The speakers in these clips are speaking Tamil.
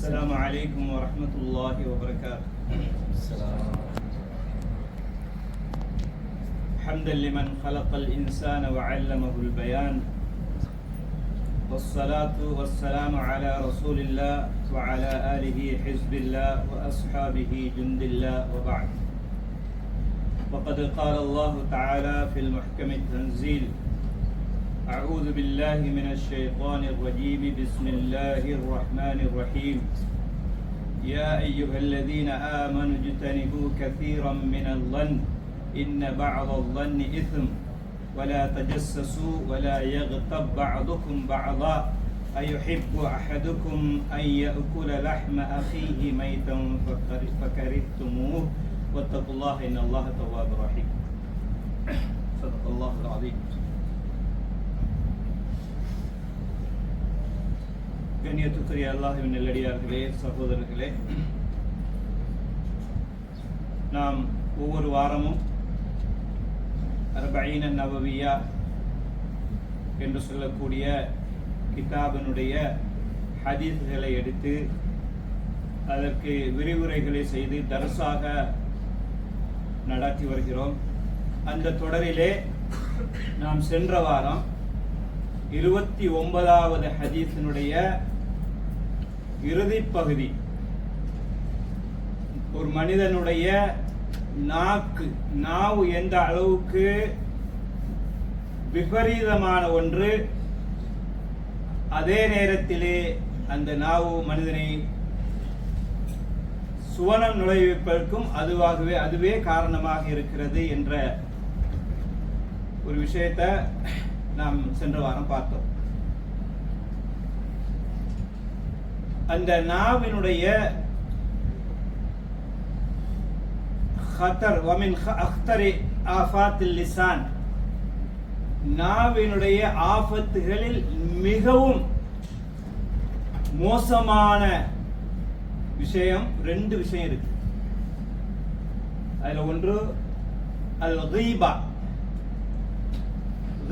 السلام عليكم ورحمة الله وبركاته. حمدا لمن خلق الإنسان وعلمه البيان، والصلاة والسلام على رسول الله وعلى آله حزب الله وأصحابه جند الله، وبعد. وقد قال الله تعالى في المحكم التنزيل: أعوذ بالله من الشيطان الرجيم، بسم الله الرحمن الرحيم. يا أيها الذين آمنوا اجتنبوا كثيرا من الظن إن بعض الظن إثم ولا تجسسوا ولا يغتب بعضكم بعضا أيحب أحدكم أن يأكل لحم أخيه ميتا فكرهتموه واتقوا الله إن الله تواب رحيم. صدق الله العظيم. கண்ணியத்துக்குரிய அல்லாஹ்வின் நல்லடியார்களே, சகோதரர்களே, நாம் ஒவ்வொரு வாரமும் அர்பஈன் நவவியா என்று சொல்லக்கூடிய கிதாபினுடைய ஹதீஸ்களை எடுத்து அதற்கு விரிவுரைகளை செய்து தர்ஸாக நடத்தி வருகிறோம். அந்த தொடரிலே நாம் சென்ற வாரம் 29வது ஹதீஸினுடைய இறுதி பகுதி, ஒரு மனிதனுடைய நாவு எந்த அளவுக்கு விபரீதமான ஒன்று, அதே நேரத்திலே அந்த நாவு மனிதனை சுவனம் நுழைவிப்பதற்கும் அதுவே காரணமாக இருக்கிறது என்ற ஒரு விஷயத்தை நாம் சென்ற வாரம் பார்த்தோம். அந்த நாவினுடைய خطر ومن اخطر آفات اللسان, நாவினுடைய ஆபத்துகளில் மிகவும் மோசமான விஷயம் ரெண்டு விஷயம் இருக்கு. அதுல ஒன்று அல் கீபா.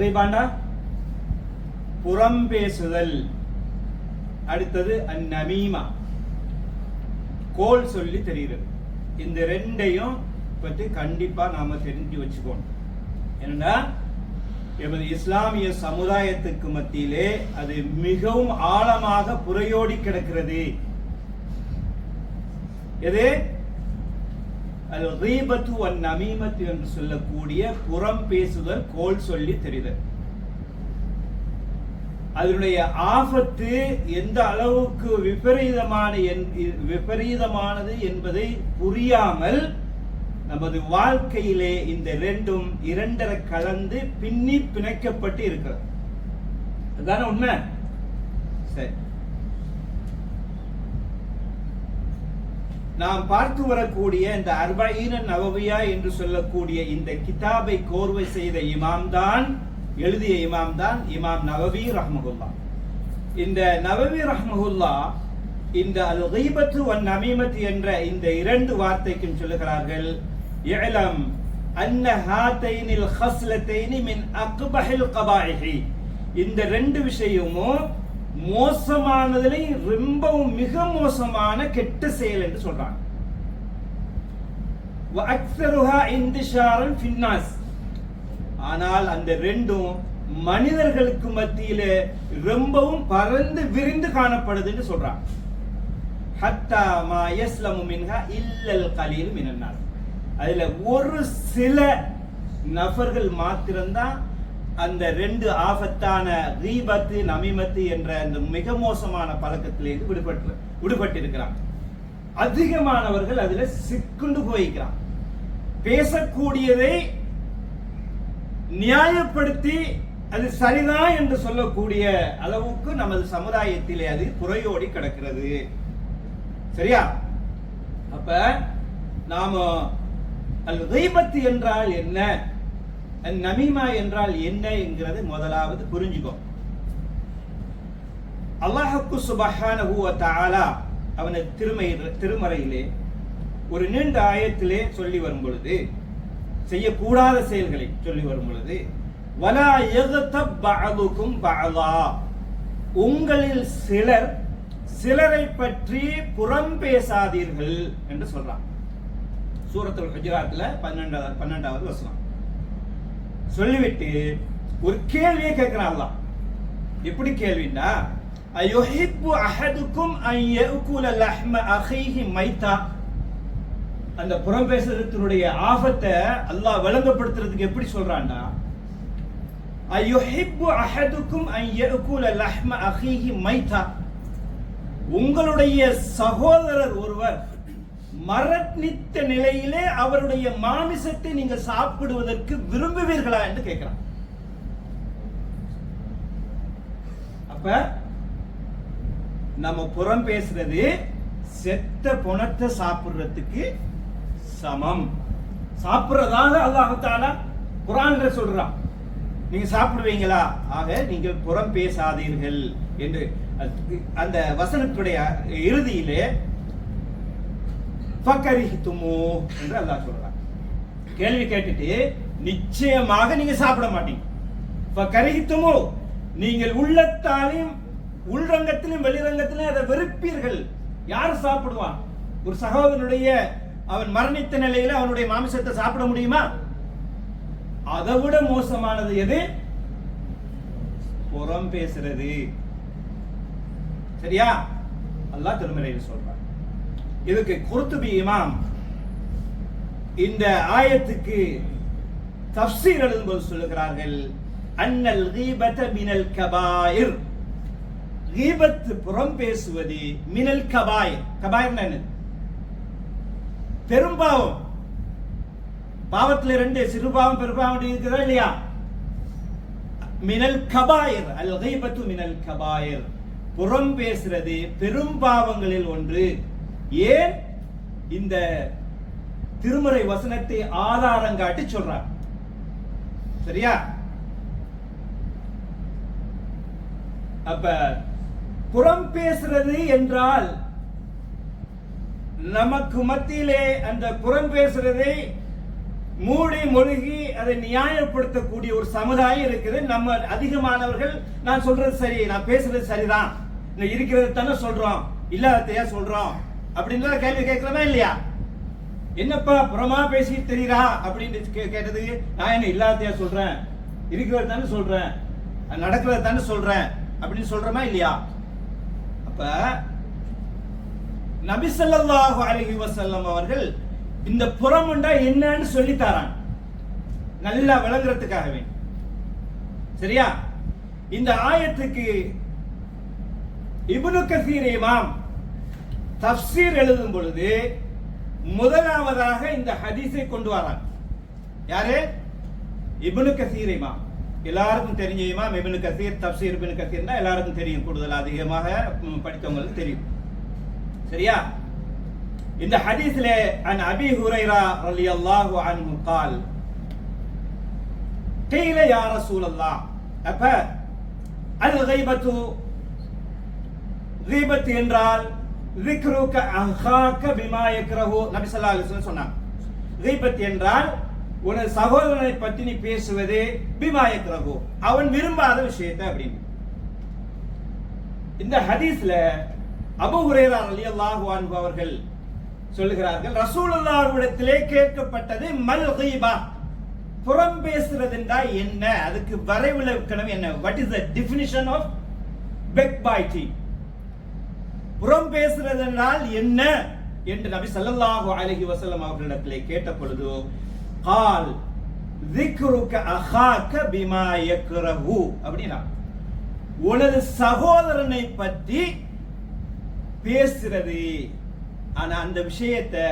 கீபாண்டா புறம் பேசுதல். அடுத்தது அந்நமீமா, கோல் சொல்லி தெரிகிறது. இந்த ரெண்டையும் பற்றி கண்டிப்பா நாம தெரிஞ்சு வச்சுக்கணும். ஏன்னா எமது இஸ்லாமிய சமுதாயத்துக்கு மத்தியிலே அது மிகவும் ஆழமாக புரையோடி கிடக்கிறது. எது? அல் கீபத்து வன் நமீமத்து என்று சொல்லக்கூடிய புறம் பேசுதல், கோல் சொல்லி தெரிதல். அதனுடைய ஆபத்து எந்த அளவுக்கு விபரீதமானது என்பதை புரியாமல் நமது வாழ்க்கையிலே இந்த ரெண்டும் இரண்டரை கலந்து பின்னி பிணைக்கப்பட்டு இருக்கிறது. அதுதானே உண்மை. சரி, நாம் பார்த்து வரக்கூடிய இந்த அர்பஈன் நவவியா என்று சொல்லக்கூடிய இந்த கிதாபை கோர்வை செய்த எழுதிய இமாம் தான் இமாம் நவவி ரஹ்மஹுல்லா. இந்த நவவி ரஹ்மஹுல்லா இந்த அல் கீபத்து வன் நமீமத் என்ற இந்த இரண்டு வார்த்தைக்கும் சொல்லுகிறார்கள்: இஅலம் அன்ன ஹாதைனில் ஹஸ்லதைனி மின் அக்பஹில் கபாயிஹி. இந்த ரெண்டு விஷயமும் மோசமானதிலே ரொம்பவும் மிக மோசமான கெட்ட செயல் என்று சொல்றாங்க. வ அக்ஸருஹா இன்திஷாரன் ஃபின்னாஸ். ஆனால் அந்த ரெண்டும் மனிதர்களுக்கு மத்தியிலே ரொம்பவும் பரந்து விரிந்து காணப்படுதுன்னு சொல்றாங்க. ஹத்தா மா யஸ்லமு மின்ஹா இல்லல் கலீல் மினன் நாஸ். அதுல ஒரு சில நபர்கள் மாத்திரம்தான் அந்த ரெண்டு ஆபத்தான கீபத்து நமீமத்து என்ற அந்த மிக மோசமான பழக்கத்திலிருந்து விடுபட்டிருக்கிறாங்க. அதிகமானவர்கள் அதுல சிக்குண்டு போய்க்கிறாங்க. பேசக்கூடியதை நியாயப்படுத்தி அது சரிதான் என்று சொல்லக்கூடிய அளவுக்கு நமது சமுதாயத்திலே அது புரையோடி கிடக்கிறது. சரியா? அப்ப நாம அல் கீபத் என்றால் என்ன, நமீமா என்றால் என்ன என்கிறது முதலாவது புரிஞ்சுக்கோ. அல்லாஹ் சுப்ஹானஹு வ தஆலா அவனது திருமறையிலே ஒரு நீண்ட ஆயத்திலே சொல்லி வரும் பொழுது, செய்யக்கூடாத செயல்களை சொல்லி வரும் பொழுது, வலா யக்தப் பஅதுகும் பஅதா, உங்களில் சிலர் சிலரை பற்றி புறம் பேசாதீர்கள் என்று சொல்றான். சூரத்துல் ஹுஜராத்ல 12வது வசனம். சொல்லிவிட்டு ஒரு கேள்வியை கேட்கிறான் அல்லாஹ். எப்படி கேள்வின்னா, அயுஹிப்பு அஹதுக்கும் அன் யஅகுல லஹ்ம அஹீஹி மைதா. அந்த புறம் பேசுறதுடைய ஆபத்தை அல்லாஹ் விளங்கப்படுத்துறதுக்கு எப்படி சொல்றான்டா, அயுஹிப்பு அஹதுக்கும் அன் யஅகுல லஹ்ம அஹீஹி மைதா. உங்களுடைய சகோதரர் ஒருவர் மரணித்த நிலையிலே அவருடைய மாமிசத்தை நீங்க சாப்பிடுவதற்கு விரும்புவீர்களா என்று கேட்கிறான். அப்ப நம்ம புறம் பேசுறது செத்த புணத்தை சாப்பிடுறதுக்கு சமம். சாப்பிடுறதாக அல்லாஹ் தஆலா குர்ஆன்ல சொல்றான். நீங்க சாப்பிடுவீங்களா? ஆக நீங்கள் புறம் பேசாதீர்கள் என்று அந்த வசனத்துடைய இறுதியிலே ஃபக்கரிஹ்துமு என்று அல்லாஹ் சொல்றான். கேள்வி கேட்டுட்டு நிச்சயமாக நீங்க சாப்பிட மாட்டீங்க. ஃபக்கரிஹ்துமு, நீங்கள் உள்ளத்தாலும் உள்ரங்கத்திலும் வெளிரங்கத்திலும் அதை வெறுப்பீர்கள். யார் சாப்பிடுவான்? ஒரு சகோதரனுடைய அவன் மரணித்த நிலையில அவனுடைய மாமிசத்தை சாப்பிட முடியுமா? அதை விட மோசமானது எது? புறம் பேசுறது. சரியா? அல்லாஹ் திருமறையில் சொல்றான். இதுக்கு குர்துபி இமாம் இந்த ஆயத்துக்கு தஃப்சீர் எழுதும்போது சொல்லுகிறார்கள், அன்னல் கீபத மினல் கபாயிர். கீபத் புறம் பேசுவது மினல் கபாயிர். கபாயிர்னா என்ன? பெரும்பாவம். பாவத்தில் ரெண்டு, சிறுபாவம் பெரும்பாவம் இருக்குதா இல்லையா? மினல் கபாயிர், அல் கீபத்து மினல் கபாயிர். புறம் பேசுறது பெரும்பாவங்களில் ஒன்று. ஏன்? இந்த திருமறை வசனத்தை ஆதாரம் காட்டி சொல்றார். சரியா? அப்ப புறம் பேசுறது என்றால் நமக்கு மத்தியிலே அந்த புறம் பேசுறதை மூடி மொழிகி அதை நியாயப்படுத்தக்கூடிய ஒரு சமுதாயம் இருக்குது. நம்ம அதிகமானவர்கள் நான் சொல்றது சரி, நான் பேசுறது சரிதான், இருக்கிறது தானே சொல்றோம், இல்லாததையா சொல்றோம் அப்படின்னு கேள்வி கேட்கிறோமா இல்லையா? என்னப்பா புறமா பேசி தெரியுறா அப்படின்னு கேட்டது, நான் என்ன இல்லாததையா சொல்றேன், இருக்கிறது தானே சொல்றேன், நடக்கிறது தானே சொல்றேன் அப்படின்னு சொல்றோமா இல்லையா? அப்ப நபி ஸல்லல்லாஹு அலைஹி வஸல்லம் அவர்கள் இந்த புறம்ண்டா என்னன்னு சொல்லி தரான், நல்லா விளங்குறதுக்காகவே. சரியா? இந்த ஆயத்துக்கு இப்னு கஸீர் இமாம் தஃப்சீர் எழுதும் பொழுது முதலாவதாக இந்த ஹதீஸை கொண்டு வரான். யாரு? இப்னு கஸீர் இமாம். எல்லாருக்கும் தெரிஞ்ச இமாம் இப்னு கஸீர். தஃப்சீர் இப்னு கஸீர்னா எல்லாருக்கும் தெரியும், கூடுதல் அதிகமாக படித்தவங்களுக்கு தெரியும். சரியா? இந்த ஹதீஸிலே அன் அபி ஹுரைரா ரலியல்லாஹு அன்ஹு قال قيل يا رسول الله அப்ப الغيبة غيبத் என்றால் ذكرك اخاك بما يكره. நபி ஸல்லல்லாஹு அலைஹி வஸல்லம் சொன்னாங்க, غيبத் என்றால் உனது சகோதரனை பற்றி நீ பேசுவது பிமா யக்ரஹு, அவன் விரும்பாத விஷயத்தை அப்படின்னு. இந்த ஹதீஸ்ல அபூ ஹுரைரா ரலியல்லாஹு அன்ஹு அவர்கள் சொல்லுகிறார்கள், ரசூலுல்லாஹ்விடத்திலே கேட்கப்பட்டது மல் கீபா, புறம் பேசுறது என்றால் என்ன, அதுக்கு வரைவிலக்கணம் என்ன, what is the definition of backbiting, புறம் பேசுறது என்றால் என்ன என்று நபி ஸல்லல்லாஹு அலைஹி வஸல்லம் அவர்களிடத்திலே கேட்ட பொழுது قال ذكرك اخاك بما يكره, அப்படினா உனது சகோதரனை பற்றி பேசுறது, ஆனா அந்த விஷயத்தை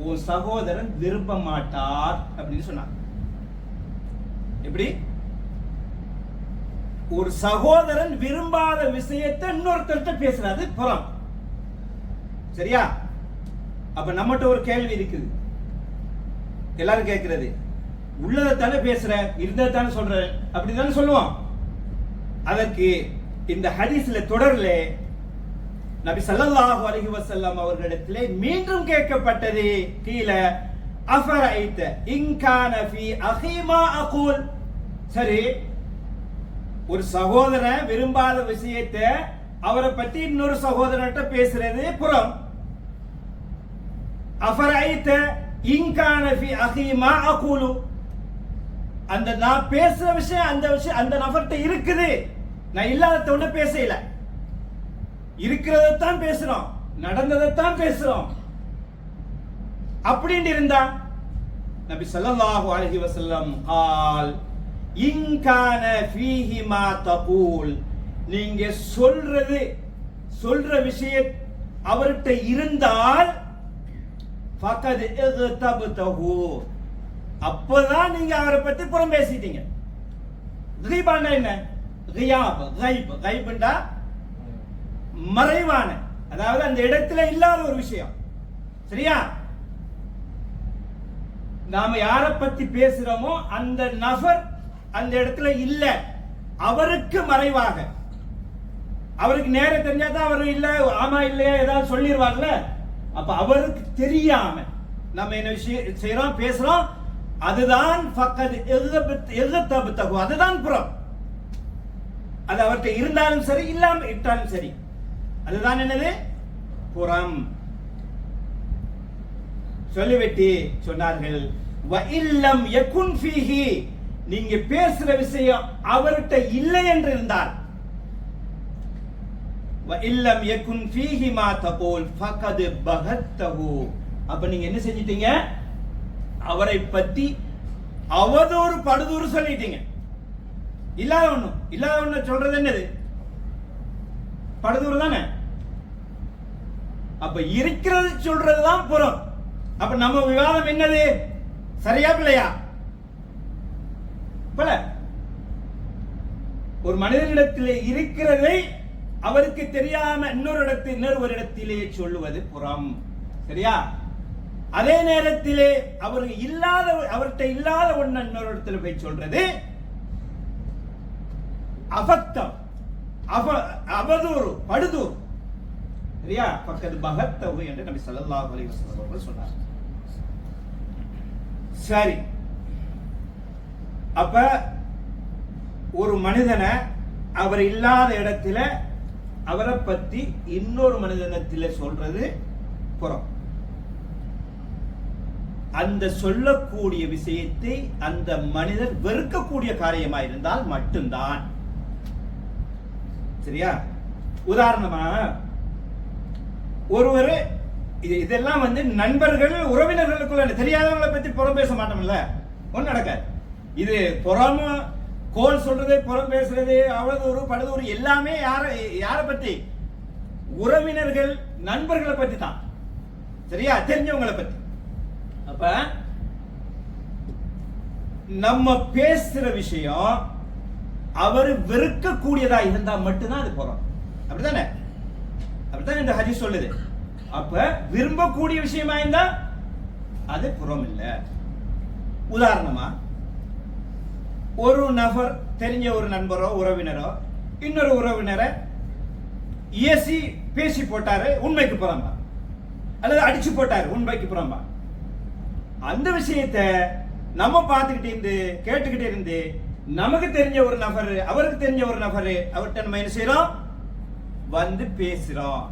உன் சகோதரன் விரும்ப மாட்டார் அப்படின்னு சொன்னார். எப்படி? ஒரு சகோதரன் விரும்பாத விஷயத்தை இன்னொருத்தர்கிட்ட பேசுறது புறம். சரியா? அப்ப நம்மகிட்ட ஒரு கேள்வி இருக்குது, எல்லாரும் கேட்கிறது, உள்ளதைத்தானே பேசுற, இருந்ததானே சொல்ற அப்படித்தானே சொல்லுவோம். அதற்கு இந்த ஹதீஸ்ல தொடர்ல நபி ஸல்லல்லாஹு அலைஹி வஸல்லம் அவர்களிடத்திலே மீண்டும் கேட்கப்பட்டது, கீழ அஃபரைத இன் கான ஃபீ அஹி மா அகூல். சரி, ஒரு சகோதரன் விரும்பாத விஷயத்தை அவரை பத்தி இன்னொரு சகோதரர்கிட்ட பேசுறது புறம். அஃபரைத இன்கான ஃபி அஹி மா அகூலு, அந்த நான் பேசுற விஷயம் அந்த நபர்கிட்ட இருக்குது, நான் இல்லாதத ஒண்ணு பேசல, இருக்கிறதான் பேசுறோம், நடந்ததைத்தான் பேசுறோம் அப்படின்னு இருந்தா நபி ஸல்லல்லாஹு அலைஹி வஸல்லம் قال இன் கான ஃபீஹி மா தகூல், நீங்க சொல்ற விஷயம் அவர்கிட்ட இருந்தால் ஃபகத் இக்தபதஹு, அப்பதான் நீங்க அவரை பத்தி புறம் பேசிட்டீங்க. கிபானா என்ன? கியாப், கைப்ண்டா மறைவான, அதாவது அந்த இடத்துல இல்லாத ஒரு விஷயம். சரியா? நாம யாரை பத்தி பேசுறோமோ அந்த நபர் அந்த இடத்துல இல்ல, அவருக்கு மறைவாக, அவருக்கு நேரம் தெரிஞ்சாதான் அவர் இல்ல ஆமா இல்லையா ஏதாவது சொல்லிடுவார்ல, அப்ப அவருக்கு தெரியாம நம்ம என்ன விஷயம் செய்யறோம், பேசுறோம், அதுதான் ஃபக்கத் இக்தபதஹு, அதுதான் புறம். அது அவர்கிட்ட இருந்தாலும் சரி இல்லாம இட்டாலும் சரி, அதுதான் என்னது? புறம். சொல்லிவிட்டு சொன்னார்கள் வ இல்லம் யகுன் ஃபீஹி, நீங்க பேசுற விஷயம் அவர்கிட்ட இல்லை என்று இருந்தால், வ இல்லம் யகுன் ஃபீஹி மா தகூல் ஃபகத் பஹத்தஹு, அப்ப நீங்க என்ன செஞ்சிட்டீங்க? அவரை பத்தி அவதூறு படுதூறு சொல்லிட்டீங்க. இல்லாத ஒண்ணு சொல்றது என்னது? படுதூறு தானே. அப்ப இருக்கிறது சொல்றதுதான் புறம். அப்ப நம்ம விவாதம் என்னது? சரியா பிள்ளையா? பல ஒரு மனிதனிடத்திலே இருக்கிறதை அவருக்கு தெரியாம இன்னொரு இடத்திலே சொல்லுவது புறம். சரியா? அதே நேரத்திலே அவர்கிட்ட இல்லாத ஒண்ணு இன்னொரு இடத்துல போய் சொல்றது அபத்தம், அவதூறு, படுதூறு. சரியா? ஃபக்கத் பஹத்தஹு என்று நபி ஸல்லல்லாஹு அலைஹி வஸல்லம் அவர்கள் சொன்னார். சரி, அப்ப ஒரு மனிதனை அவர் இல்லாத இடத்துல அவரை பத்தி இன்னொரு மனிதனத்தில சொல்றது புறம். அந்த சொல்லக்கூடிய விஷயத்தை அந்த மனிதர் வெறுக்கக்கூடிய காரியமா இருந்தால் மட்டும்தான். சரியா? உதாரணமா ஒருவர், இதெல்லாம் நண்பர்கள் உறவினர்களுக்குள்ள, தெரியாதவங்களை பத்தி புறம் பேச மாட்டோம்ல, ஒன்னும் நடக்காது. இது புறம், கோல் சொல்றது, புறம் பேசுறது, அவதூறு, படுதூறு எல்லாமே யாரை பத்தி? உறவினர்கள் நண்பர்களை பத்தி தான். சரியா? தெரிஞ்சவங்களை பத்தி. அப்ப நம்ம பேசுற விஷயம் அவர் வெறுக்கக்கூடியதா இருந்தா மட்டும்தான் அது புறம். அப்படித்தானே? அப்படித்தான் இந்த ஹதீஸ் சொல்லுது. அப்ப விரும்பக்கூடிய விஷயமா இருந்தா அது புறம் இல்ல. உதாரணமா ஒரு நபர், தெரிஞ்ச ஒரு நண்பரோ உறவினரோ இன்னொரு உறவினரை ஏசி பேசி போட்டாரு, உண்மைக்கு புறம்பா, அல்லது அடிச்சு போட்டாரு, உண்மைக்கு புறம்பா. அந்த விஷயத்தை நம்ம பார்த்துக்கிட்டே இருந்து கேட்டுக்கிட்டே இருந்து நமக்கு தெரிஞ்ச ஒரு நபர், அவருக்கு தெரிஞ்ச ஒரு நபர், அவர்கிட்ட நம்ம என்ன செய்யறோம்? பேசுறோம்.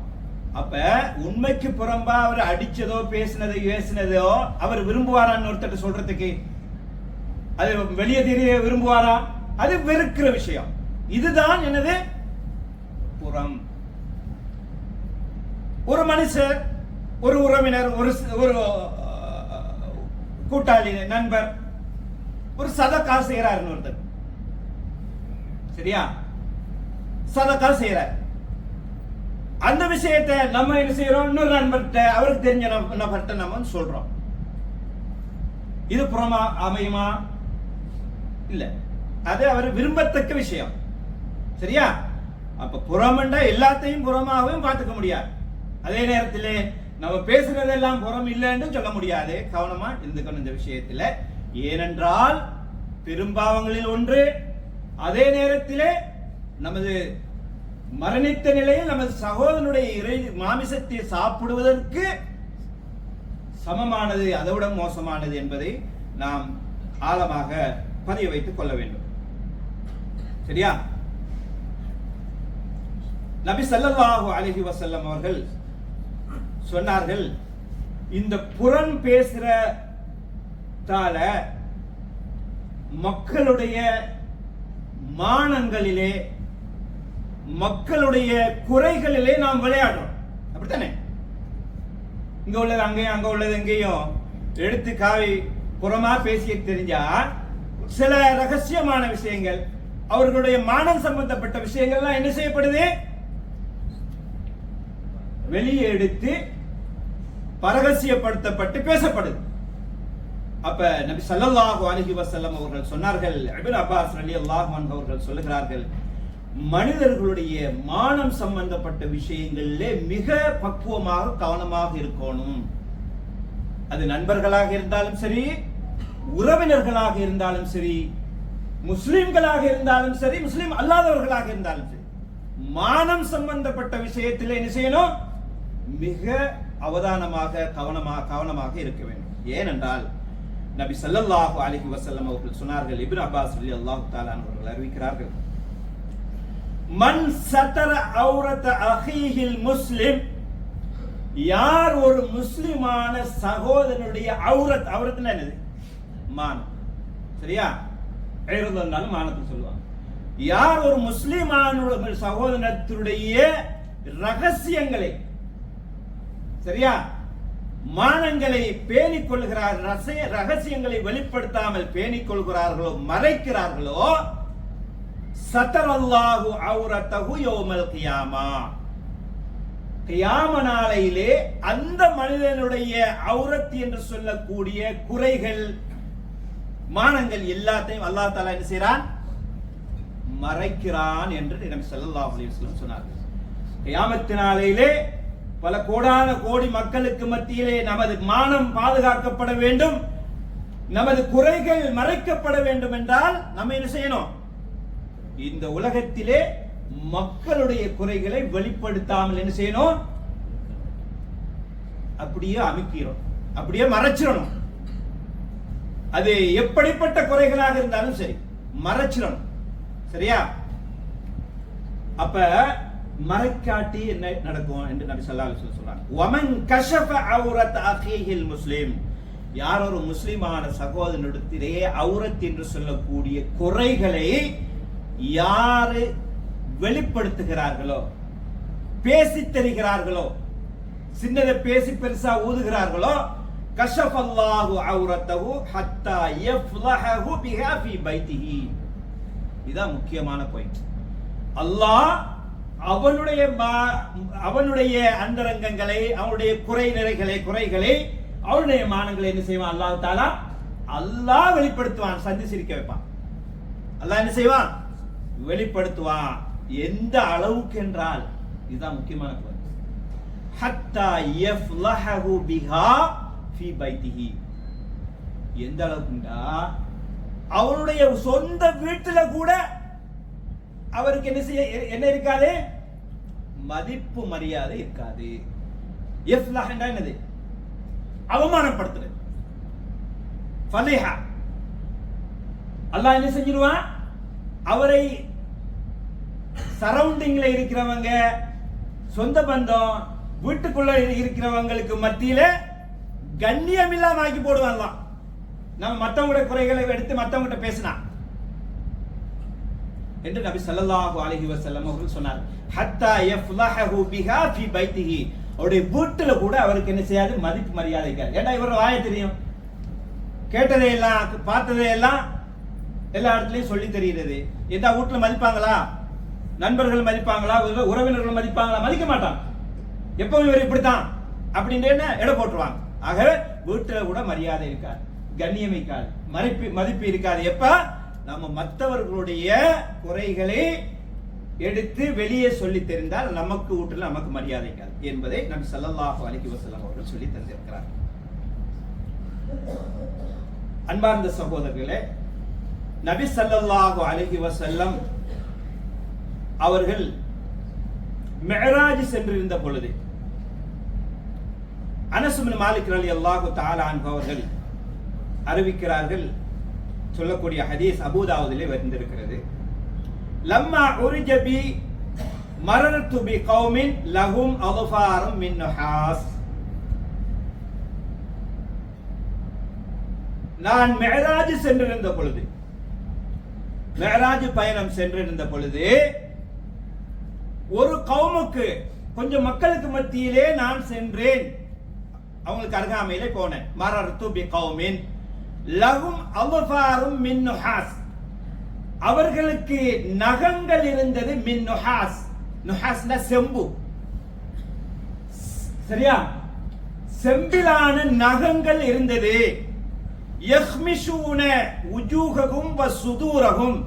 அப்ப உண்மைக்கு புறம்பா அவர் அடிச்சதோ பேசினதோ அவர் விரும்புவாரான்னு ஒருத்தர் சொல்றதுக்கு, அது வெளியே தெரிய விரும்புவாரா? அது வெறுக்கிற விஷயம். இதுதான் என்னது? புறம். ஒரு மனுஷர், ஒரு உறவினர், ஒரு கூட்டாளி, நண்பர் ஒரு சதக்கா செய்யறாரு ஒருத்தர். சரியா? சதக்கா செய்யறார். அந்த விஷயத்தை நம்ம என்ன செய்யறோம்? இன்னொரு நண்பர்கிட்ட, அவருக்கு தெரிஞ்ச நபர்கிட்ட நம்ம சொல்றோம். இது புறமா அமையுமா? இல்ல. அது அவர் விரும்பத்தக்க விஷயம். சரியா? அப்ப புறம்ண்டா எல்லாத்தையும் புறமாகவும் பார்த்துக்க முடியாது. அதே நேரத்தில் நம்ம பேசுறதெல்லாம் புறம் இல்லைன்னு சொல்ல முடியாது. கவனமா இருந்துக்கணும் இந்த விஷயத்துல. ஏனென்றால் பெரும்பாவங்களில் ஒன்று. அதே நேரத்திலே நமது மரணித்த நிலையில் நமது சகோதரனுடைய இறை மாமிசத்தை சாப்பிடுவதற்கு சமமானது, அதோட மோசமானது என்பதை நாம் ஆழமாக பதிய வைத்துக் கொள்ள வேண்டும். சரியா? நபி ஸல்லல்லாஹு அலைஹி வஸல்லம் அவர்கள் சொன்னார்கள், இந்த புறம் பேசுறதால மக்களுடைய மானங்களிலே, மக்களுடைய குறைகளிலே நாம் விளையாடுறோம். அப்படித்தானே? இங்க உள்ளது அங்கேயும், அங்க உள்ளது எங்கேயும் எடுத்து காவி புறமா பேசிய தெரிஞ்சா சில ரகசியமான விஷயங்கள், அவர்களுடைய மானம் சம்பந்தப்பட்ட விஷயங்கள்லாம் என்ன செய்யப்படுது? வெளியே எடுத்து பரகசியப்படுத்தப்பட்டு பேசப்படுது. அப்ப நபி ஸல்லல்லாஹு அலைஹி வஸல்லம் அவர்கள் சொன்னார்கள், இப்னு அப்பாஸ் ரலியல்லாஹு அன்ஹு அவர்கள் சொல்லுகிறார்கள், மனிதர்களுடைய மானம் சம்பந்தப்பட்ட விஷயங்களிலே மிக பக்குவமாக கவனமாக இருக்கணும். அது நண்பர்களாக இருந்தாலும் சரி, உறவினர்களாக இருந்தாலும் சரி, முஸ்லிம்களாக இருந்தாலும் சரி, முஸ்லிம் அல்லாதவர்களாக இருந்தாலும் சரி, மானம் சம்பந்தப்பட்ட விஷயத்தில் என்ன செய்யணும்? மிக அவதானமாக கவனமாக இருக்க வேண்டும். ஏனென்றால் நபி ஸல்லல்லாஹு அலைஹி வஸல்லம் அவர்கள் சொன்னார்கள், இப்னு அப்பாஸ் ரலியல்லாஹு தஆலா அவர்கள் அறிவிக்கிறார்கள், மன் சதர அவ்ரத அஹீஹில் முஸ்லிம், யார் ஒரு முஸ்லிமான சகோதரனுடைய அவ்ரத்னா என்னது? மானம். சரியா? இருந்தாலும் மானத்தை சொல்லுவாங்க. யார் ஒரு முஸ்லிமான சகோதரத்துடைய ரகசியங்களை, சரியா, மானங்களை பேணிக் கொள்கிறார், ரகசியங்களை வெளிப்படுத்தாமல் பேணிக் கொள்கிறார்களோ, மறைக்கிறார்களோ, சதரல்லாஹு அவ்ரத்தஹு யௌமல் கியாமா, கியாம நாளையிலே அந்த மனிதனுடைய அவ்ரத் என்று சொல்லக்கூடிய குறைகள், மானங்கள் எல்லாத்தையும் அல்லாஹ் தஆலா என்ன செய்றான்? மறைக்கிறான் என்று நபி ஸல்லல்லாஹு அலைஹி வஸல்லம் சொன்னார்கள். கியாமத் நாளையிலே பல கோடான கோடி மக்களுக்கு மத்தியிலே நமது மானம் பாதுகாக்கப்பட வேண்டும், நமது குறைகள் மறைக்கப்பட வேண்டும் என்றால் நம்ம என்ன செய்யணும்? இந்த உலகத்திலே மக்களுடைய குறைகளை வெளிப்படுத்தாமல் என்ன செய்யணும்? அப்படியே அமைக்கிறோம், அப்படியே மறைச்சிடணும். அது எப்படிப்பட்ட குறைகளாக இருந்தாலும் சரி மறைச்சிடணும். சரியா? அப்ப மறைக்காட்டி என்ன நடக்கும் என்று நபி ஸல்லல்லாஹு அலைஹி வஸல்லம் சொல்றாங்க, வமன் கஷஃப அவ்ரத் அஹீஹில் முஸ்லிம், யார் ஒரு முஸ்லிமான சகோதரனிடத்திலே அவ்ரத் என்று சொல்லக்கூடிய குறைகளை யாரு வெளிப்படுத்துகிறார்களோ, பேசி தருகிறார்களோ, சின்னதை பேசி பெருசா ஊதுகிறார்களோ, கஷஃபல்லாஹு அவ்ரத்தஹு ஹத்தா யஃப்லஹு பிஹா ஃபீ பைத்திஹி. இதான் முக்கியமான பாயிண்ட். அல்லாஹ் அவனுடைய அந்தரங்கங்களை, அவனுடைய குறைகளை, அவனுடைய மானங்களை என்ன செய்வான்? அல்லாஹ் தஆலா அல்லாஹ் வெளிப்படுத்துவான், சந்தி சிரிக்க வைப்பான். அல்லாஹ் என்ன செய்வான்? வெளிப்படுத்துவான். எந்த அளவுக்கு என்றால், இதுதான் முக்கியமான பாயிண்ட், ஹத்தா யஃப்லஹு பிஹா ஃபீ பைத்திஹி. எந்த அளவுக்குண்டா, அவருடைய சொந்த வீட்டுல கூட அவருக்கு என்ன இருக்காது? மதிப்பு மரியாதை இருக்காது. இஃப்லாஹ் என்றால் என்னது? அவமானப்படுத்துறது. ஃபலிஹா, அல்லாஹ் என்ன செஞ்சிருவான்? அவரை சரௌண்டிங்ல இருக்கிறவங்க, சொந்த பந்தம், வீட்டுக்குள்ள இருக்கிறவங்களுக்கு மத்தியில கண்ணியம் இல்லாம ஆக்கி போடுவாங்க. நம்ம மற்றவங்களுடைய குறைகளை எடுத்து மற்றவங்கிட்ட பேசினா என்று நபி ஸல்லல்லாஹு அலைஹி வஸல்லம் அவர்கள் சொன்னார். ஹத்தா யஃப்லஹு பிஹா ஃபீ பைத்திஹி, அவருடைய வீட்டுல கூட அவருக்கு என்ன செய்யாது? மதிப்பு மரியாதை இருக்காது. ஏன்னா இவரோட வாயை தெரியும், கேட்டதை எல்லாம் பார்த்ததை எல்லாம் எல்லா இடத்துலயும் சொல்லி தெரிகிறது. எந்த வீட்டுல மதிப்பாங்களா? நண்பர்கள் மதிப்பாங்களா? உறவினர்கள் மதிப்பாங்களா? மதிக்க மாட்டாங்க. எப்பவும் இவர் இப்படித்தான் அப்படின்னு எடை போட்டுருவாங்க. ஆக வீட்டுல கூட மரியாதை இருக்காது, கண்ணியம் இருக்காது, மதிப்பு இருக்காது. எப்ப நம்ம மற்றவர்களுடைய குறைகளை எடுத்து வெளியே சொல்லி தெரிந்தால் நமக்கு வீட்டில் நமக்கு மரியாதை இருக்காது என்பதை நபி ஸல்லல்லாஹு அலைஹி வஸல்லம் அவர்கள் சொல்லி தந்திருக்கிறார். அன்பார்ந்த சகோதரர்களே, நபி ஸல்லல்லாஹு அலைஹி வஸல்லம் அவர்கள் மிஅராஜ் சென்றிருந்த பொழுது அனஸ் இப்னு மாலிக் ரலியல்லாஹு தஆலா அன்ஹு அவர்கள் அறிவிக்கிறார்கள். சொல்லக்கூடிய ஹதீஸ் அபூ தாவூதிலே வந்திருக்கிறது. லம்மா உரிஜ பி மரர்து பிகௌமின் லஹும் அல்ஃபாரும் மின் நஹாஸ். நான் மிஅராஜ் சென்றிருந்த பொழுது, மிஅராஜ் பயணம் சென்றிருந்த பொழுது ஒரு கௌமுக்கு, கொஞ்சம் மக்களுக்கு மத்தியிலே நான் சென்றேன், அவங்களுக்கு அருகாமையிலே போனேன். மரர்து பிகௌமின் லஹும் அல்ஃபாரும் மின் நஹாஸ், அவர்களுக்கு நகங்கள் இருந்தது. மின் நுஹாஸ், நுஹாஸ்னா செம்பு, சரியா, செம்பிலான நகங்கள் இருந்தது. யஹ்மிஷூன உஜூஹகும் வ சுதூரகும்,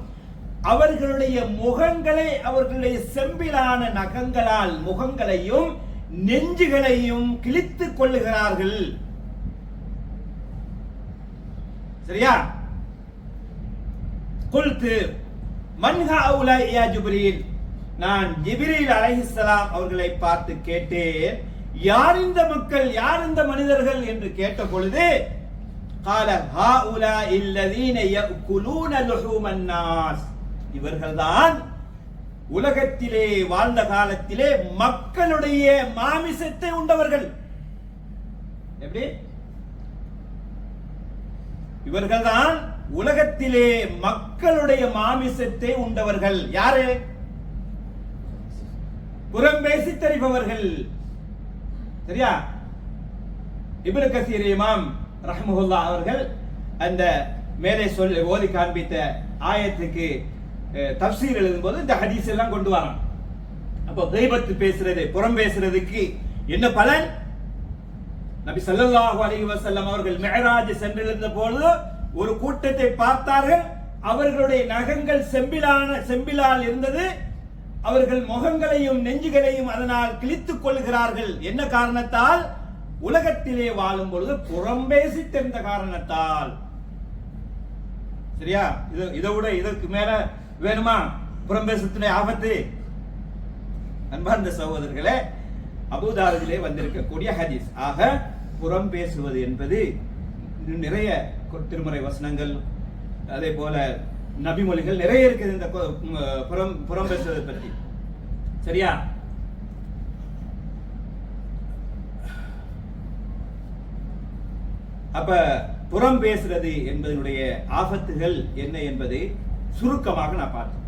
அவர்களுடைய முகங்களை அவர்களுடைய செம்பிலான நகங்களால் முகங்களையும் நெஞ்சுகளையும் கிழித்துக் கொள்ளுகிறார்கள். சரியா? குல்து மன் ஹாஉலாஇ யா ஜிப்ரீல், நான் ஜிப்ரீல் அலைஹிஸ்ஸலாம் அவர்களை பார்த்து கேட்டேன், யார் இந்த மக்கள், யார் இந்த மனிதர்கள் என்று கேட்ட பொழுது, قال هؤلاء الذين يأكلون لحوم الناس, இவர்கள்தான் உலகத்திலே வாழ்ந்த காலத்திலே மக்களுடைய மாமிசத்தை உண்டவர்கள். எப்படி? இவர்கள்தான் உலகத்திலே மக்களுடைய மாமிசத்தை உண்டவர்கள். யாரு? புறம்பேசி தெரிபவர்கள். சரியா? இப்னு கஸீர் இமாம் ரஹ்மஹுல்லாஹ் அவர்கள் அந்த மேலே சொல்லி ஓதி காண்பித்த ஆயத்துக்கு தஃப்சீர் எழுதும்போது இந்த ஹதீஸ் எல்லாம் கொண்டு வராங்க. அப்போ கீபத் பேசுறது, புறம் பேசுறதுக்கு என்ன பலன்? நபி ஸல்லல்லாஹு அலைஹி வஸல்லம் அவர்கள் மிஅராஜ் சென்றிருந்த பொழுது ஒரு கூட்டத்தை பார்த்தார்கள். அவர்களுடைய நகங்கள் செம்பிலால் இருந்தது. அவர்கள் முகங்களையும் நெஞ்சுகளையும் அதனால் கிழித்துக் கொள்கிறார்கள். என்ன காரணத்தால்? உலகத்திலே வாழும் பொழுது புறம்பேசி தெரிந்த காரணத்தால். சரியா? இதை விட இதற்கு மேல வேணுமா புறம்பேசத்தினுடைய ஆபத்து? அன்பார்ந்த சகோதரர்களே, அபூதாரிலே வந்திருக்கக்கூடிய ஹதீஸ். ஆக புறம் பேசுவது என்பது நிறைய திருமறை வசனங்கள், அதே போல நபிமொழிகள் நிறைய இருக்குது இந்த புறம் பேசுவதை பற்றி. சரியா? அப்ப புறம் பேசுறது என்பதனுடைய ஆபத்துகள் என்ன என்பதை சுருக்கமாக நான் பார்த்தேன்.